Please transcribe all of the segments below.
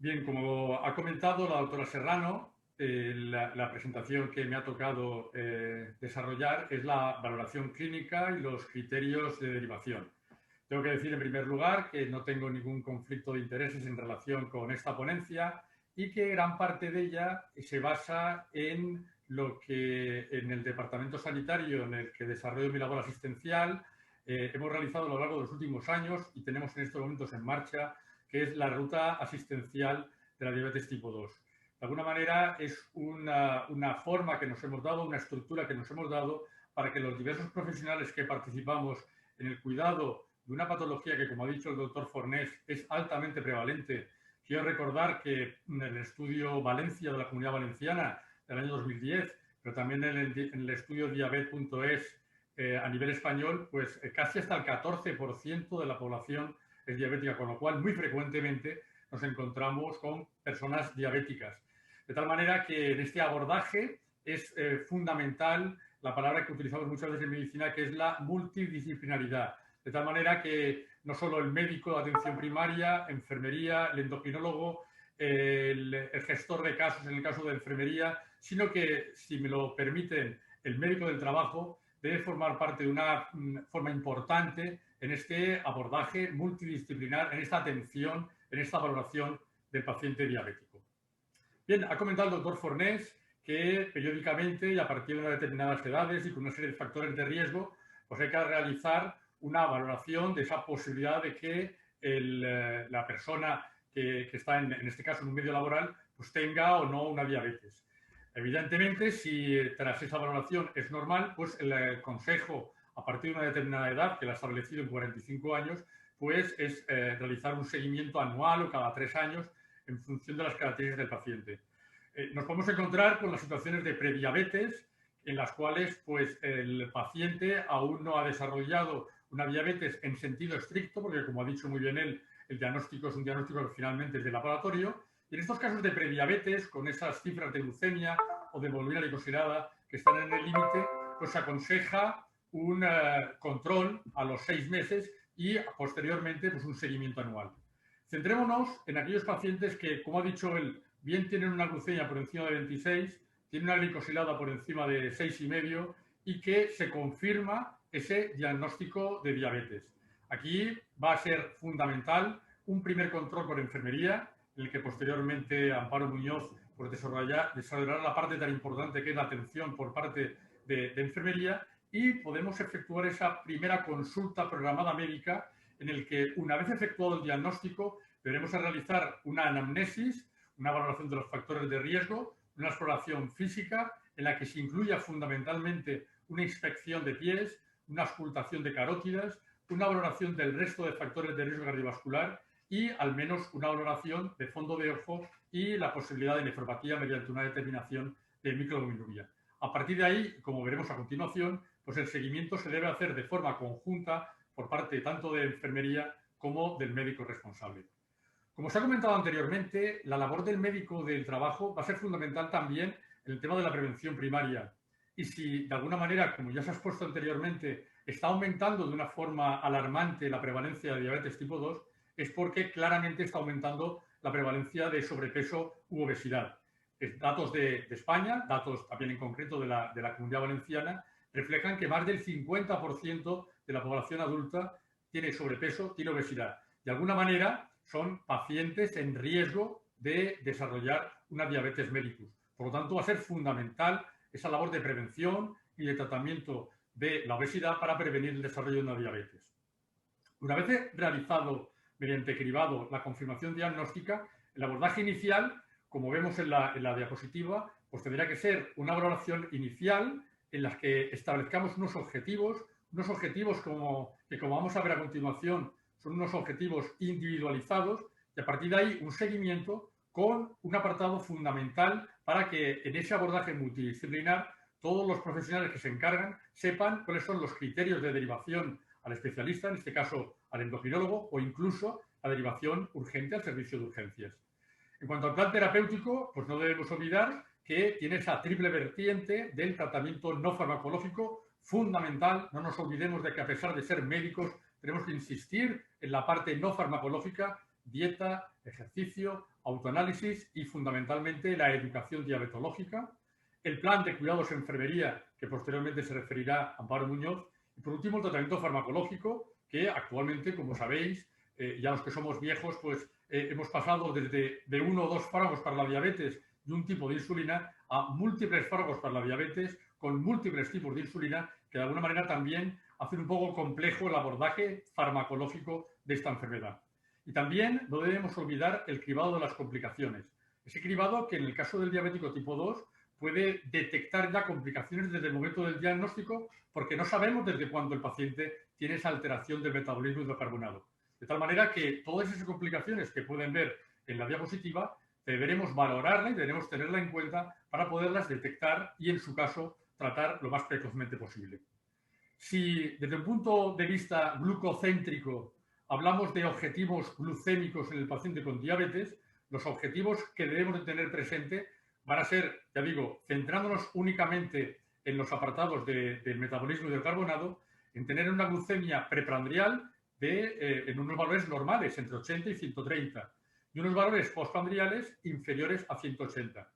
Bien, como ha comentado la doctora Serrano, la presentación que me ha tocado desarrollar es la valoración clínica y los criterios de derivación. Tengo que decir en primer lugar que no tengo ningún conflicto de intereses en relación con esta ponencia y que gran parte de ella se basa en lo que en el departamento sanitario en el que desarrollo mi labor asistencial hemos realizado a lo largo de los últimos años y tenemos en estos momentos en marcha, que es la ruta asistencial de la diabetes tipo 2. De alguna manera es una forma que nos hemos dado, una estructura que nos hemos dado para que los diversos profesionales que participamos en el cuidado de una patología que, como ha dicho el doctor Fornés, es altamente prevalente. Quiero recordar que en el estudio Valencia de la Comunidad Valenciana del año 2010, pero también en el estudio diabet.es a nivel español, pues casi hasta el 14% de la población es diabética, con lo cual muy frecuentemente nos encontramos con personas diabéticas. De tal manera que en este abordaje es fundamental la palabra que utilizamos muchas veces en medicina, que es la multidisciplinaridad. De tal manera que no solo el médico de atención primaria, enfermería, el endocrinólogo, el gestor de casos en el caso de enfermería, sino que, si me lo permiten, el médico del trabajo debe formar parte de una forma importante en este abordaje multidisciplinar, en esta atención, en esta valoración del paciente diabético. Bien, ha comentado el doctor Fornés que periódicamente y a partir de unas determinadas edades y con una serie de factores de riesgo, pues hay que realizar una valoración de esa posibilidad de que la persona que está en este caso en un medio laboral, pues tenga o no una diabetes. Evidentemente, si tras esa valoración es normal, pues el consejo a partir de una determinada edad, que la ha establecido en 45 años, pues es realizar un seguimiento anual o cada 3 años en función de las características del paciente. Nos podemos encontrar con las situaciones de prediabetes, en las cuales pues, el paciente aún no ha desarrollado una diabetes en sentido estricto, porque como ha dicho muy bien él, el diagnóstico es un diagnóstico que finalmente es de laboratorio. Y en estos casos de prediabetes, con esas cifras de glucemia o de hemoglobina glicosilada que están en el límite, pues se aconseja un control a los 6 meses y posteriormente pues un seguimiento anual. Centrémonos en aquellos pacientes que, como ha dicho él, bien tienen una glucemia por encima de 26, tienen una glicosilada por encima de 6,5 y que se confirma ese diagnóstico de diabetes. Aquí va a ser fundamental un primer control por enfermería, en el que posteriormente Amparo Muñoz pues, desarrollará la parte tan importante que es la atención por parte de enfermería, y podemos efectuar esa primera consulta programada médica en el que, una vez efectuado el diagnóstico, deberemos realizar una anamnesis, una valoración de los factores de riesgo, una exploración física en la que se incluya fundamentalmente una inspección de pies, una auscultación de carótidas, una valoración del resto de factores de riesgo cardiovascular y al menos una valoración de fondo de ojo y la posibilidad de nefropatía mediante una determinación de microalbuminuria. A partir de ahí, como veremos a continuación, pues el seguimiento se debe hacer de forma conjunta por parte tanto de enfermería como del médico responsable. Como se ha comentado anteriormente, la labor del médico del trabajo va a ser fundamental también en el tema de la prevención primaria. Y si de alguna manera, como ya se ha expuesto anteriormente, está aumentando de una forma alarmante la prevalencia de diabetes tipo 2, es porque claramente está aumentando la prevalencia de sobrepeso u obesidad. Datos de España, datos también en concreto de la Comunidad Valenciana, reflejan que más del 50% de la población adulta tiene sobrepeso, tiene obesidad. De alguna manera, son pacientes en riesgo de desarrollar una diabetes mellitus. Por lo tanto, va a ser fundamental esa labor de prevención y de tratamiento de la obesidad para prevenir el desarrollo de una diabetes. Una vez realizado mediante cribado la confirmación diagnóstica, el abordaje inicial, como vemos en la diapositiva, pues tendría que ser una valoración inicial en la que establezcamos unos objetivos que, como vamos a ver a continuación, son unos objetivos individualizados, y a partir de ahí un seguimiento con un apartado fundamental para que en ese abordaje multidisciplinar todos los profesionales que se encargan sepan cuáles son los criterios de derivación al especialista, en este caso al endocrinólogo, o incluso la derivación urgente al servicio de urgencias. En cuanto al plan terapéutico, pues no debemos olvidar que tiene esa triple vertiente del tratamiento no farmacológico fundamental. No nos olvidemos de que, a pesar de ser médicos, tenemos que insistir en la parte no farmacológica, dieta, ejercicio, autoanálisis y fundamentalmente la educación diabetológica, el plan de cuidados en enfermería, que posteriormente se referirá a Amparo Muñoz, y por último el tratamiento farmacológico, que actualmente, como sabéis, ya los que somos viejos, pues hemos pasado desde de 1 o 2 fármacos para la diabetes y un tipo de insulina a múltiples fármacos para la diabetes con múltiples tipos de insulina que de alguna manera también hacen un poco complejo el abordaje farmacológico de esta enfermedad. Y también no debemos olvidar el cribado de las complicaciones. Ese cribado que en el caso del diabético tipo 2 puede detectar ya complicaciones desde el momento del diagnóstico porque no sabemos desde cuándo el paciente tiene esa alteración del metabolismo hidrocarbonato. De tal manera que todas esas complicaciones que pueden ver en la diapositiva deberemos valorarla y deberemos tenerla en cuenta para poderlas detectar y, en su caso, tratar lo más precozmente posible. Si desde un punto de vista glucocéntrico hablamos de objetivos glucémicos en el paciente con diabetes, los objetivos que debemos de tener presente van a ser, ya digo, centrándonos únicamente en los apartados del metabolismo hidrocarbonato, en tener una glucemia preprandial en unos valores normales, entre 80 y 130, y unos valores postprandiales inferiores a 180.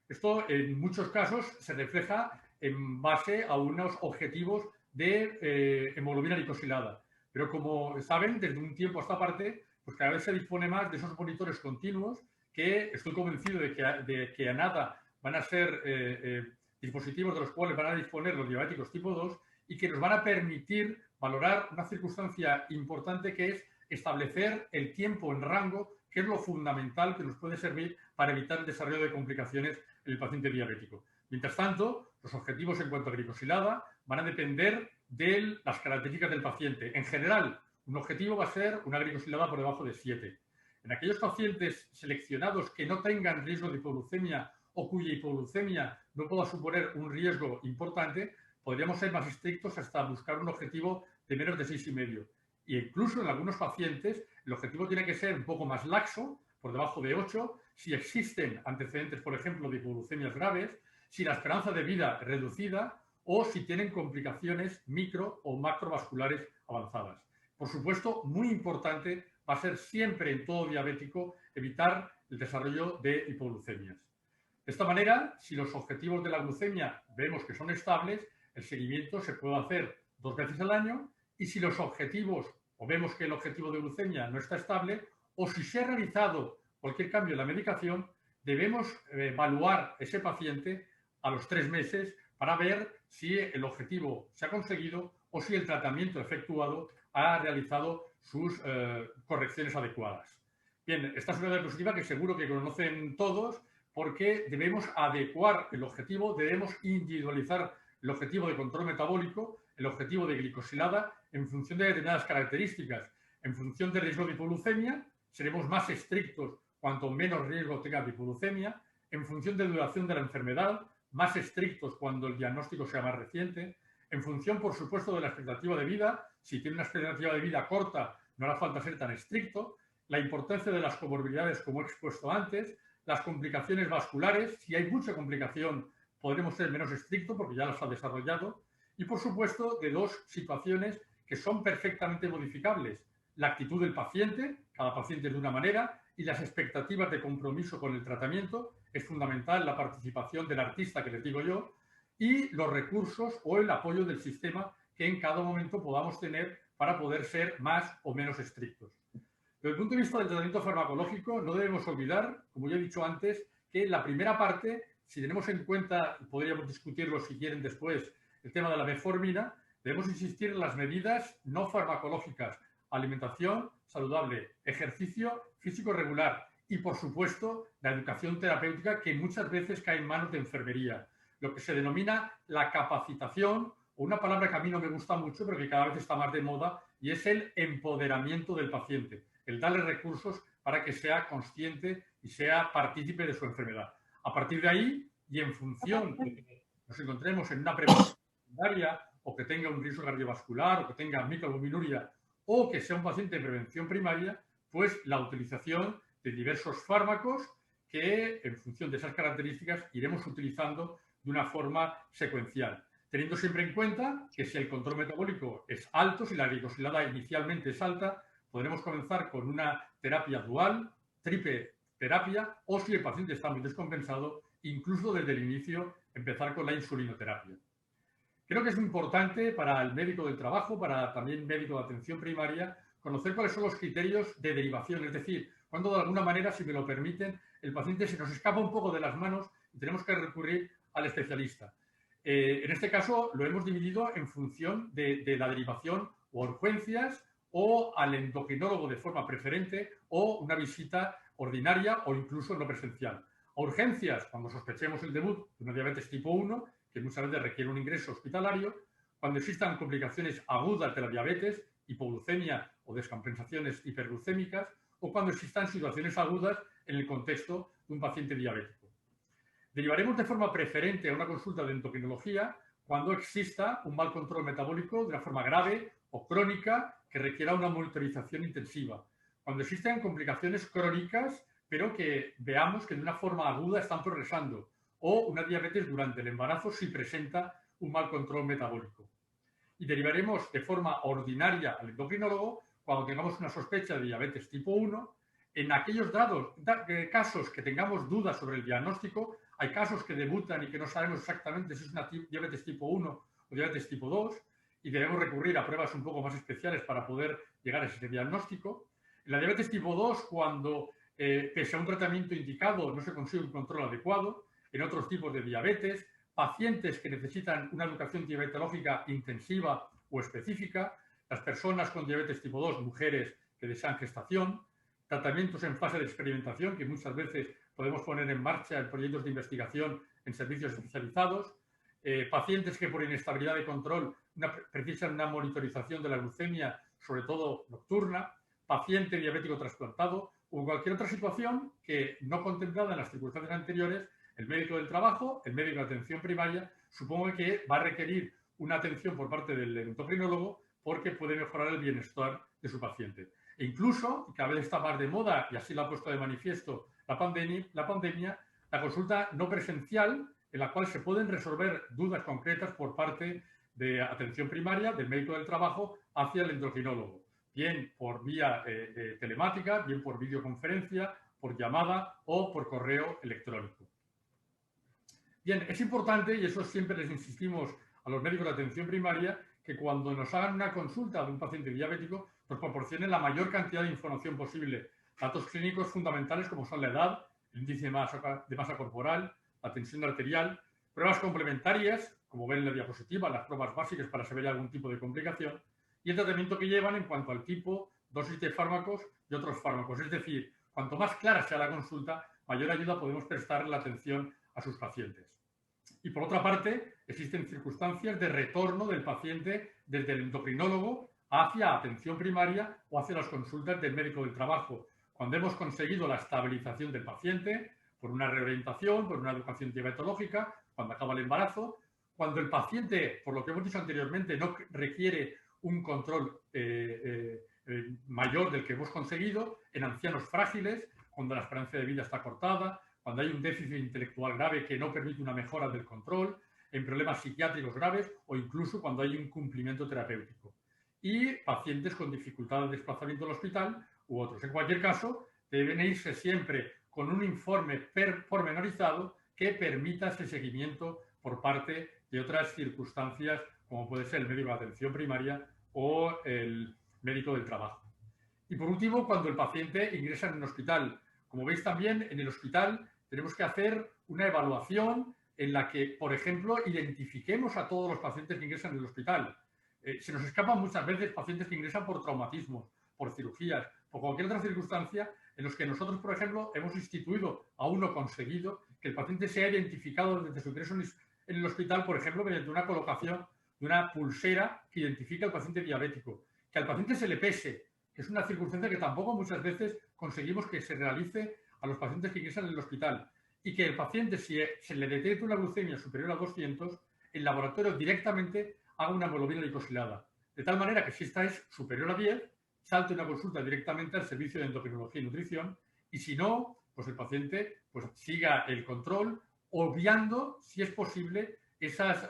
Esto, en muchos casos, se refleja en base a unos objetivos de hemoglobina glicosilada. Pero como saben, desde un tiempo a esta parte, pues cada vez se dispone más de esos monitores continuos que estoy convencido de que a nada van a ser dispositivos de los cuales van a disponer los diabéticos tipo 2 y que nos van a permitir valorar una circunstancia importante que es establecer el tiempo en rango, que es lo fundamental que nos puede servir para evitar el desarrollo de complicaciones en el paciente diabético. Mientras tanto, los objetivos en cuanto a glicosilada van a depender de las características del paciente. En general, un objetivo va a ser una glicosilada por debajo de 7. En aquellos pacientes seleccionados que no tengan riesgo de hipoglucemia o cuya hipoglucemia no pueda suponer un riesgo importante, podríamos ser más estrictos hasta buscar un objetivo de menos de 6,5. E incluso en algunos pacientes el objetivo tiene que ser un poco más laxo, por debajo de 8, si existen antecedentes, por ejemplo, de hipoglucemias graves, si la esperanza de vida es reducida o si tienen complicaciones micro o macrovasculares avanzadas. Por supuesto, muy importante va a ser siempre en todo diabético evitar el desarrollo de hipoglucemias. De esta manera, si los objetivos de la glucemia vemos que son estables, el seguimiento se puede hacer 2 veces al año, y si los objetivos o vemos que el objetivo de glucemia no está estable o si se ha realizado cualquier cambio en la medicación, debemos evaluar ese paciente a los 3 meses para ver si el objetivo se ha conseguido o si el tratamiento efectuado ha realizado sus correcciones adecuadas. Bien, esta es una diapositiva que seguro que conocen todos porque debemos adecuar el objetivo, debemos individualizar el objetivo de control metabólico, el objetivo de glicosilada, en función de determinadas características. En función del riesgo de hipoglucemia, seremos más estrictos cuanto menos riesgo tenga de hipoglucemia. En función de duración de la enfermedad, más estrictos cuando el diagnóstico sea más reciente. En función, por supuesto, de la expectativa de vida. Si tiene una expectativa de vida corta, no hará falta ser tan estricto. La importancia de las comorbilidades, como he expuesto antes. Las complicaciones vasculares. Si hay mucha complicación, podremos ser menos estrictos porque ya las ha desarrollado. Y, por supuesto, de 2 situaciones que son perfectamente modificables. La actitud del paciente, cada paciente es de una manera, y las expectativas de compromiso con el tratamiento. Es fundamental la participación del artista, que les digo yo, y los recursos o el apoyo del sistema que en cada momento podamos tener para poder ser más o menos estrictos. Desde el punto de vista del tratamiento farmacológico, no debemos olvidar, como ya he dicho antes, que la primera parte, si tenemos en cuenta, podríamos discutirlo si quieren después, el tema de la metformina, debemos insistir en las medidas no farmacológicas, alimentación saludable, ejercicio físico regular y, por supuesto, la educación terapéutica que muchas veces cae en manos de enfermería, lo que se denomina la capacitación, o una palabra que a mí no me gusta mucho, pero que cada vez está más de moda, y es el empoderamiento del paciente, el darle recursos para que sea consciente y sea partícipe de su enfermedad. A partir de ahí, y en función de que nos encontremos en una prevención secundaria o que tenga un riesgo cardiovascular o que tenga microalbuminuria o que sea un paciente de prevención primaria, pues la utilización de diversos fármacos que, en función de esas características, iremos utilizando de una forma secuencial, teniendo siempre en cuenta que si el control metabólico es alto, si la glicosilada inicialmente es alta, podremos comenzar con una terapia dual, triple terapia, o si el paciente está muy descompensado, incluso desde el inicio empezar con la insulinoterapia. Creo que es importante para el médico del trabajo, para también médico de atención primaria, conocer cuáles son los criterios de derivación, es decir, cuando de alguna manera, si me lo permiten, el paciente se nos escapa un poco de las manos y tenemos que recurrir al especialista. En este caso lo hemos dividido en función de la derivación o urgencias o al endocrinólogo de forma preferente o una visita ordinaria o incluso no presencial. A urgencias, cuando sospechemos el debut de una diabetes tipo 1, que muchas veces requiere un ingreso hospitalario, cuando existan complicaciones agudas de la diabetes, hipoglucemia o descompensaciones hiperglucémicas, o cuando existan situaciones agudas en el contexto de un paciente diabético. Derivaremos de forma preferente a una consulta de endocrinología cuando exista un mal control metabólico de una forma grave o crónica que requiera una monitorización intensiva. Cuando existen complicaciones crónicas, pero que veamos que de una forma aguda están progresando, o una diabetes durante el embarazo si presenta un mal control metabólico. Y derivaremos de forma ordinaria al endocrinólogo cuando tengamos una sospecha de diabetes tipo 1. En aquellos casos que tengamos dudas sobre el diagnóstico, hay casos que debutan y que no sabemos exactamente si es una diabetes tipo 1 o diabetes tipo 2 y debemos recurrir a pruebas un poco más especiales para poder llegar a ese diagnóstico. En la diabetes tipo 2, cuando pese a un tratamiento indicado no se consigue un control adecuado, en otros tipos de diabetes, pacientes que necesitan una educación diabetológica intensiva o específica, las personas con diabetes tipo 2, mujeres que desean gestación, tratamientos en fase de experimentación que muchas veces podemos poner en marcha en proyectos de investigación en servicios especializados, pacientes que por inestabilidad de control precisan una monitorización de la glucemia, sobre todo nocturna, paciente diabético trasplantado o cualquier otra situación que no contemplada en las circunstancias anteriores, el médico del trabajo, el médico de atención primaria, supongo que va a requerir una atención por parte del endocrinólogo porque puede mejorar el bienestar de su paciente. E incluso, y cada vez está más de moda, y así lo ha puesto de manifiesto la pandemia, la consulta no presencial, en la cual se pueden resolver dudas concretas por parte de atención primaria, del médico del trabajo, hacia el endocrinólogo, bien por vía telemática, bien por videoconferencia, por llamada o por correo electrónico. Bien, es importante, y eso siempre les insistimos a los médicos de atención primaria, que cuando nos hagan una consulta de un paciente diabético, nos proporcionen la mayor cantidad de información posible. Datos clínicos fundamentales como son la edad, el índice de masa corporal, la tensión arterial, pruebas complementarias, como ven en la diapositiva, las pruebas básicas para saber algún tipo de complicación, y el tratamiento que llevan en cuanto al tipo, dosis de fármacos y otros fármacos. Es decir, cuanto más clara sea la consulta, mayor ayuda podemos prestar la atención a sus pacientes. Y por otra parte, existen circunstancias de retorno del paciente desde el endocrinólogo hacia atención primaria o hacia las consultas del médico del trabajo, cuando hemos conseguido la estabilización del paciente por una reorientación, por una educación diabetológica, cuando acaba el embarazo, cuando el paciente, por lo que hemos dicho anteriormente, no requiere un control mayor del que hemos conseguido, en ancianos frágiles, cuando la esperanza de vida está cortada, cuando hay un déficit intelectual grave que no permite una mejora del control, en problemas psiquiátricos graves o incluso cuando hay un cumplimiento terapéutico. Y pacientes con dificultad de desplazamiento al hospital u otros. En cualquier caso, deben irse siempre con un informe pormenorizado que permita ese seguimiento por parte de otras circunstancias, como puede ser el médico de atención primaria o el médico del trabajo. Y por último, cuando el paciente ingresa en un hospital. Como veis también, en el hospital tenemos que hacer una evaluación en la que, por ejemplo, identifiquemos a todos los pacientes que ingresan en el hospital. Se nos escapan muchas veces pacientes que ingresan por traumatismos, por cirugías, por cualquier otra circunstancia en los que nosotros, por ejemplo, hemos instituido, aún no conseguido, que el paciente sea identificado desde su ingreso en el hospital, por ejemplo, mediante una colocación de una pulsera que identifica al paciente diabético. Que al paciente se le pese, que es una circunstancia que tampoco muchas veces conseguimos que se realice a los pacientes que ingresan en el hospital. Y que el paciente, si se le detecta una glucemia superior a 200, el laboratorio directamente haga una hemoglobina glicosilada. De tal manera que si esta es superior a 10, salte una consulta directamente al servicio de endocrinología y nutrición. Y si no, pues el paciente siga el control, obviando, si es posible, esas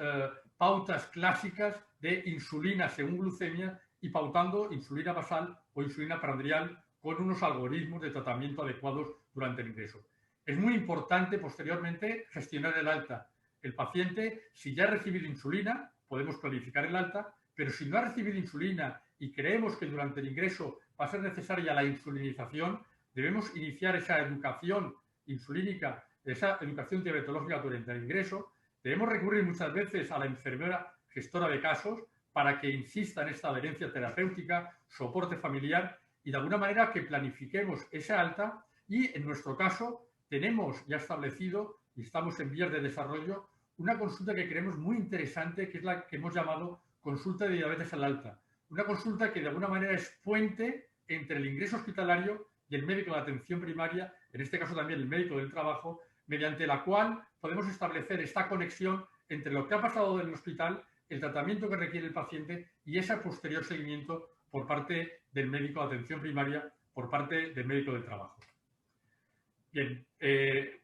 pautas clásicas de insulina según glucemia y pautando insulina basal o insulina prandial con unos algoritmos de tratamiento adecuados durante el ingreso. Es muy importante posteriormente gestionar el alta. El paciente, si ya ha recibido insulina, podemos planificar el alta, pero si no ha recibido insulina y creemos que durante el ingreso va a ser necesaria la insulinización, debemos iniciar esa educación insulínica, esa educación diabetológica durante el ingreso. Debemos recurrir muchas veces a la enfermera gestora de casos para que insista en esta adherencia terapéutica, soporte familiar y de alguna manera que planifiquemos esa alta y en nuestro caso tenemos ya establecido y estamos en vías de desarrollo una consulta que creemos muy interesante, que es la que hemos llamado consulta de diabetes al alta. Una consulta que de alguna manera es puente entre el ingreso hospitalario y el médico de atención primaria, en este caso también el médico del trabajo, mediante la cual podemos establecer esta conexión entre lo que ha pasado en el hospital, el tratamiento que requiere el paciente y ese posterior seguimiento por parte del médico de atención primaria, por parte del médico del trabajo. Bien,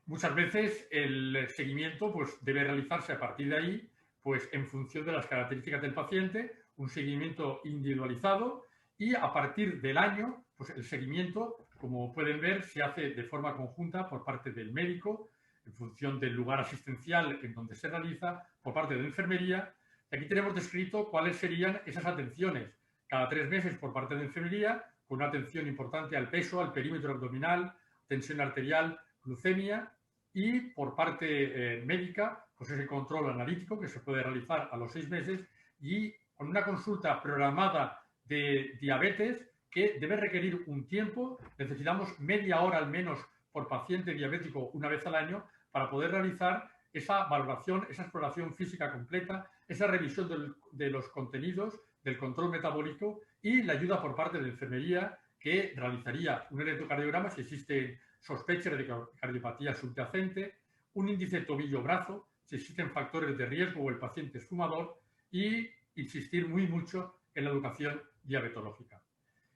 muchas veces el seguimiento pues, debe realizarse a partir de ahí, pues en función de las características del paciente, un seguimiento individualizado y a partir del año, pues el seguimiento, como pueden ver, se hace de forma conjunta por parte del médico, en función del lugar asistencial en donde se realiza, por parte de la enfermería. Y aquí tenemos descrito cuáles serían esas atenciones. Cada 3 meses por parte de enfermería, con una atención importante al peso, al perímetro abdominal, tensión arterial, glucemia y por parte médica, pues ese control analítico que se puede realizar a los 6 meses y con una consulta programada de diabetes que debe requerir un tiempo, necesitamos media hora al menos por paciente diabético una vez al año para poder realizar esa valoración, esa exploración física completa, esa revisión de los contenidos, del control metabólico y la ayuda por parte de la enfermería que realizaría un electrocardiograma si existe sospecha de cardiopatía subyacente, un índice tobillo-brazo, si existen factores de riesgo o el paciente es fumador y insistir muy mucho en la educación diabetológica.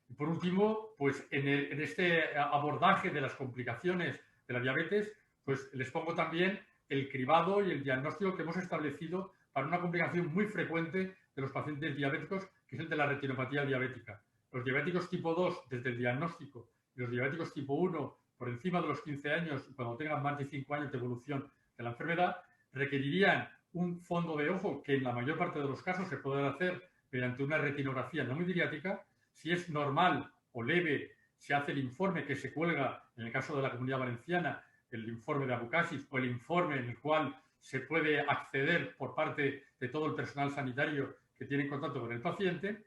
Y por último, pues en este abordaje de las complicaciones de la diabetes, pues les pongo también el cribado y el diagnóstico que hemos establecido para una complicación muy frecuente de los pacientes diabéticos, que es el de la retinopatía diabética. Los diabéticos tipo 2, desde el diagnóstico, y los diabéticos tipo 1, por encima de los 15 años, y cuando tengan más de 5 años de evolución de la enfermedad, requerirían un fondo de ojo que en la mayor parte de los casos se puede hacer mediante una retinografía no midriática. Si es normal o leve, se hace el informe que se cuelga, en el caso de la Comunidad Valenciana, el informe de Abucasis o el informe en el cual se puede acceder por parte de todo el personal sanitario que tiene contacto con el paciente.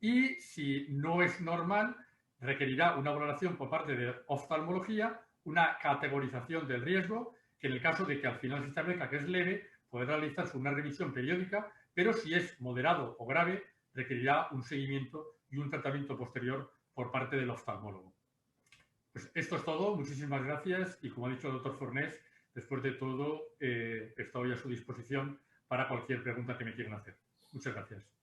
Y si no es normal, requerirá una valoración por parte de oftalmología, una categorización del riesgo, que en el caso de que al final se establezca que es leve, podrá realizarse una revisión periódica, pero si es moderado o grave, requerirá un seguimiento y un tratamiento posterior por parte del oftalmólogo. Pues esto es todo, muchísimas gracias y como ha dicho el doctor Fornés, después de todo estoy a su disposición para cualquier pregunta que me quieran hacer. Muchas gracias.